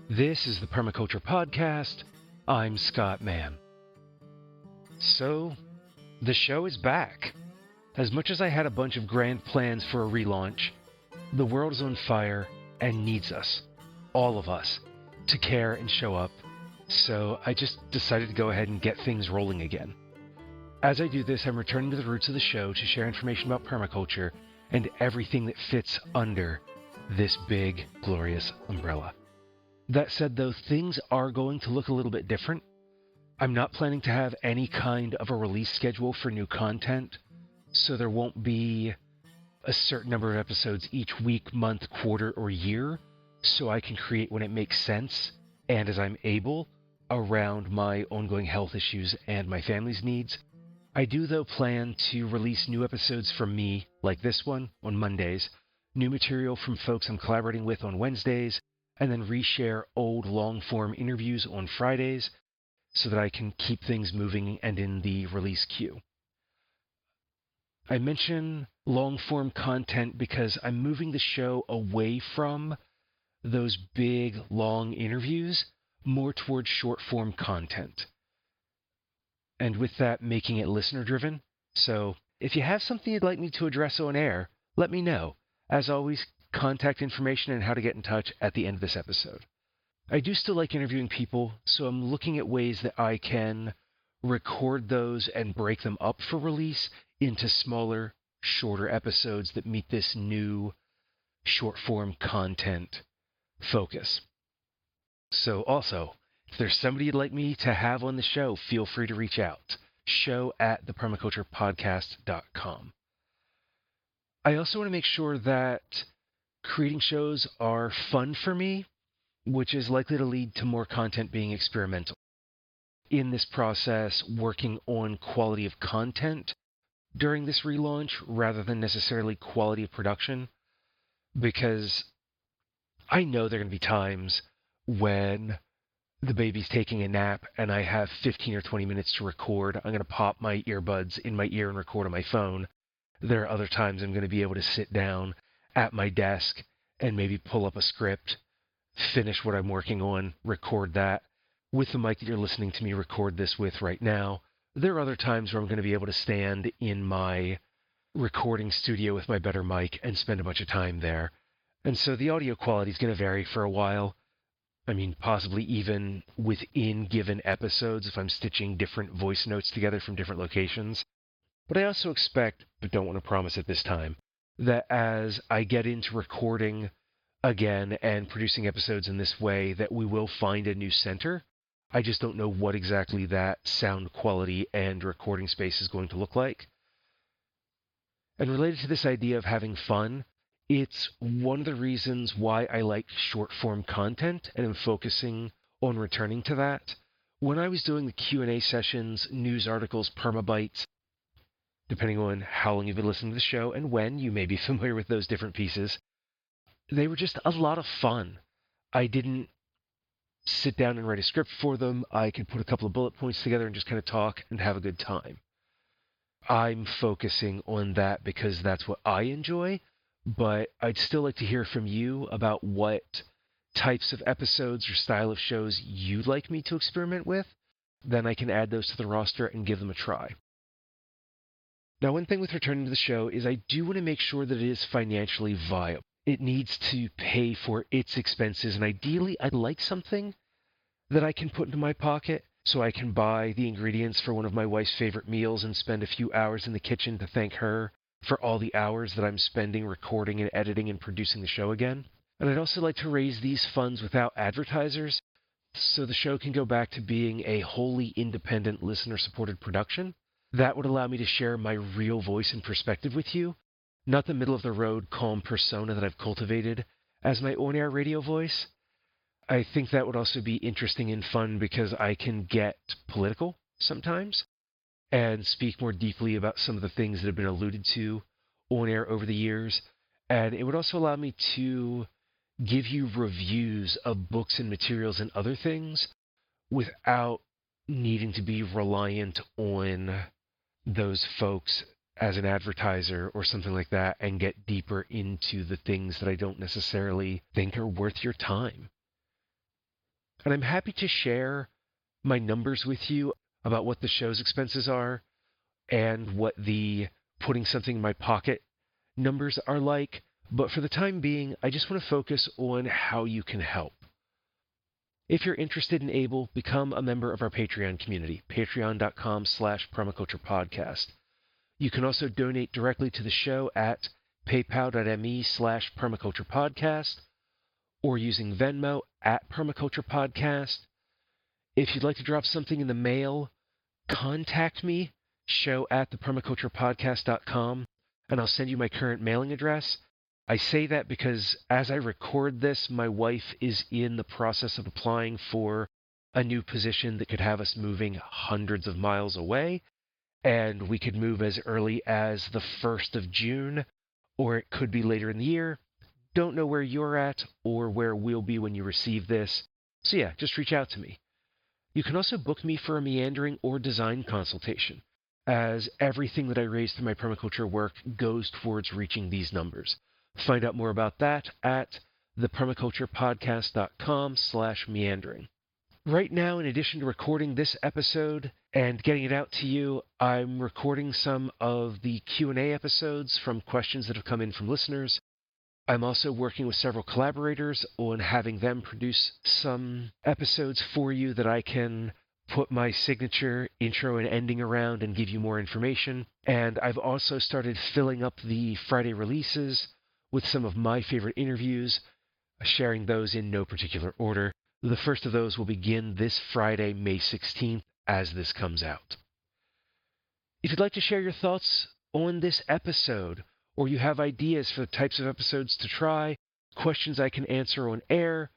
This is the Permaculture Podcast. I'm Scott Mann. So, the show is back. As much as I had a bunch of grand plans for a relaunch, the world is on fire and needs us, all of us, to care and show up. So I just decided to go ahead and get things rolling again. As I do this, I'm returning to the roots of the show to share information about permaculture and everything that fits under this big, glorious umbrella. That said, though, things are going to look a little bit different. I'm not planning to have any kind of a release schedule for new content, so there won't be a certain number of episodes each week, month, quarter, or year, so I can create when it makes sense and as I'm able around my ongoing health issues and my family's needs. I do, though, plan to release new episodes from me, like this one, on Mondays, new material from folks I'm collaborating with on Wednesdays, and then reshare old long-form interviews on Fridays so that I can keep things moving and in the release queue. I mention long-form content because I'm moving the show away from those big, long interviews, more towards short-form content. And with that, making it listener-driven. So if you have something you'd like me to address on air, let me know. As always, contact information and how to get in touch at the end of this episode. I do still like interviewing people, so I'm looking at ways that I can record those and break them up for release into smaller, shorter episodes that meet this new short-form content focus. So also, if there's somebody you'd like me to have on the show, feel free to reach out. show@thepermaculturepodcast.com. I also want to make sure that creating shows are fun for me, which is likely to lead to more content being experimental. In this process, working on quality of content during this relaunch rather than necessarily quality of production, because I know there are going to be times when the baby's taking a nap and I have 15 or 20 minutes to record. I'm going to pop my earbuds in my ear and record on my phone. There are other times I'm going to be able to sit down at my desk and maybe pull up a script, finish what I'm working on, record that with the mic that you're listening to me record this with right now. There are other times where I'm going to be able to stand in my recording studio with my better mic and spend a bunch of time there. And so the audio quality is going to vary for a while. I mean, possibly even within given episodes if I'm stitching different voice notes together from different locations. But I also expect, but don't want to promise at this time, that as I get into recording again and producing episodes in this way, that we will find a new center. I just don't know what exactly that sound quality and recording space is going to look like. And related to this idea of having fun, it's one of the reasons why I like short-form content and am focusing on returning to that. When I was doing the Q&A sessions, news articles, permabytes, depending on how long you've been listening to the show and when, you may be familiar with those different pieces, they were just a lot of fun. I didn't sit down and write a script for them. I could put a couple of bullet points together and just kind of talk and have a good time. I'm focusing on that because that's what I enjoy, but I'd still like to hear from you about what types of episodes or style of shows you'd like me to experiment with. Then I can add those to the roster and give them a try. Now, one thing with returning to the show is I do want to make sure that it is financially viable. It needs to pay for its expenses, and ideally, I'd like something that I can put into my pocket so I can buy the ingredients for one of my wife's favorite meals and spend a few hours in the kitchen to thank her for all the hours that I'm spending recording and editing and producing the show again. And I'd also like to raise these funds without advertisers so the show can go back to being a wholly independent, listener-supported production. That would allow me to share my real voice and perspective with you, not the middle-of-the-road, calm persona that I've cultivated as my on-air radio voice. I think that would also be interesting and fun because I can get political sometimes and speak more deeply about some of the things that have been alluded to on-air over the years. And it would also allow me to give you reviews of books and materials and other things without needing to be reliant on those folks as an advertiser or something like that and get deeper into the things that I don't necessarily think are worth your time. And I'm happy to share my numbers with you about what the show's expenses are and what the putting something in my pocket numbers are like. But for the time being, I just want to focus on how you can help. If you're interested and able, become a member of our Patreon community, patreon.com/permaculturepodcast. You can also donate directly to the show at paypal.me/permaculturepodcast or using Venmo at permaculturepodcast. If you'd like to drop something in the mail, contact me, show@thepermaculturepodcast.com, and I'll send you my current mailing address. I say that because as I record this, my wife is in the process of applying for a new position that could have us moving hundreds of miles away, and we could move as early as the 1st of June, or it could be later in the year. Don't know where you're at or where we'll be when you receive this. So yeah, just reach out to me. You can also book me for a meandering or design consultation, as everything that I raise through my permaculture work goes towards reaching these numbers. Find out more about that at thepermaculturepodcast.com/meandering. Right now, in addition to recording this episode and getting it out to you, I'm recording some of the Q&A episodes from questions that have come in from listeners. I'm also working with several collaborators on having them produce some episodes for you that I can put my signature intro and ending around and give you more information. And I've also started filling up the Friday releases with some of my favorite interviews, sharing those in no particular order. The first of those will begin this Friday, May 16th, as this comes out. If you'd like to share your thoughts on this episode, or you have ideas for the types of episodes to try, questions I can answer on air,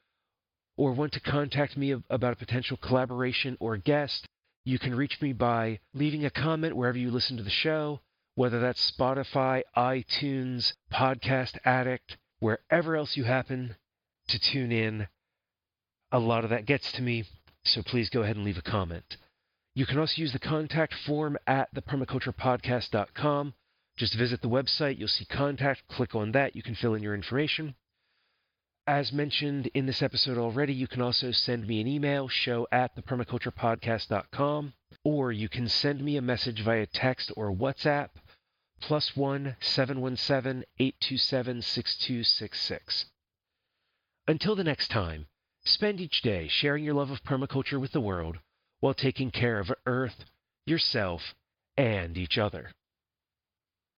or want to contact me about a potential collaboration or guest, you can reach me by leaving a comment wherever you listen to the show, whether that's Spotify, iTunes, Podcast Addict, wherever else you happen to tune in. A lot of that gets to me, so please go ahead and leave a comment. You can also use the contact form at thepermaculturepodcast.com. Just visit the website, you'll see contact, click on that, you can fill in your information. As mentioned in this episode already, you can also send me an email, show@thepermaculturepodcast.com, or you can send me a message via text or WhatsApp, +1 717 827 6266. Until the next time, spend each day sharing your love of permaculture with the world while taking care of Earth, yourself, and each other.